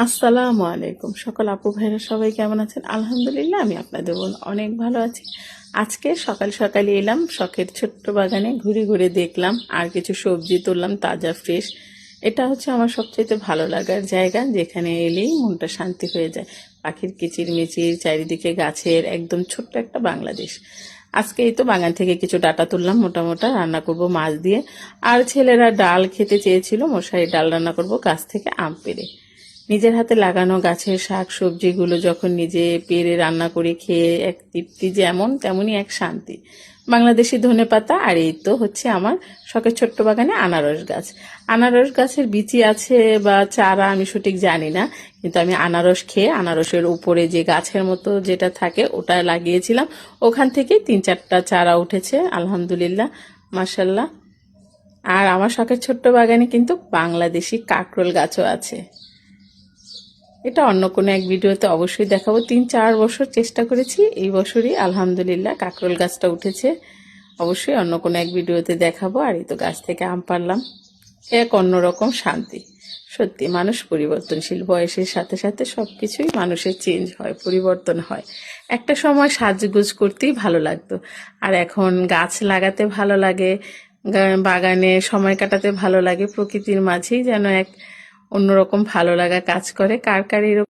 আসসালামু আলাইকুম সকল আপু ভাইরা সবাই কেমন আছেন? আলহামদুলিল্লাহ আমি আপনাদের বোন অনেক ভালো আছি। আজকে সকাল সকালে এলাম শখের ছোট্ট বাগানে, ঘুরে ঘুরে দেখলাম আর কিছু সবজি তুললাম তাজা ফ্রেশ। এটা হচ্ছে আমার সবচেয়ে ভালো লাগার জায়গা, যেখানে এলেই মনটা শান্তি হয়ে যায়। পাখির কিচিরমিচির, চারিদিকে গাছের, একদম ছোট্ট একটা বাংলাদেশ। আজকে এই তো বাগান থেকে কিছু ডাটা তুললাম, মোটা মোটা রান্না করব মাছ দিয়ে। আর ছেলেরা ডাল খেতে চেয়েছিল, মশারি ডাল রান্না করব গাছ থেকে আম পেড়ে। নিজের হাতে লাগানো গাছের শাক সবজিগুলো যখন নিজে পেরে রান্না করে খেয়ে এক তৃপ্তি, যেমন তেমনই এক শান্তি। বাংলাদেশি ধনেপাতা। আর এই তো হচ্ছে আমার শখের ছোট্ট বাগানে আনারস গাছ। আনারস গাছের বিচি আছে বা চারা আমি সঠিক জানি না, কিন্তু আমি আনারস খেয়ে আনারসের উপরে যে গাছের মতো যেটা থাকে ওটা লাগিয়েছিলাম। ওখান থেকে 3-4টা চারা উঠেছে আলহামদুলিল্লাহ, মাশাল্লাহ। আর আমার শখের ছোট্ট বাগানে কিন্তু বাংলাদেশি কাকরোল গাছও আছে। এটা অন্য কোনো এক ভিডিওতে অবশ্যই দেখাবো। 3-4 বছর চেষ্টা করেছি, এই বছরই আলহামদুলিল্লাহ কাকরোল গাছটা উঠেছে। অবশ্যই অন্য কোনো এক ভিডিওতে দেখাবো। আর এই তো গাছ থেকে আম পারলাম, এক অন্যরকম শান্তি। সত্যি মানুষ পরিবর্তনশীল, বয়সের সাথে সাথে সব কিছুই মানুষের চেঞ্জ হয়, পরিবর্তন হয়। একটা সময় সাজগোজ করতেই ভালো লাগতো, আর এখন গাছ লাগাতে ভালো লাগে, বাগানে সময় কাটাতে ভালো লাগে। প্রকৃতির মাঝেই যেন এক অন্যরকম ভালো লাগা কাজ করে। কার কার এরকম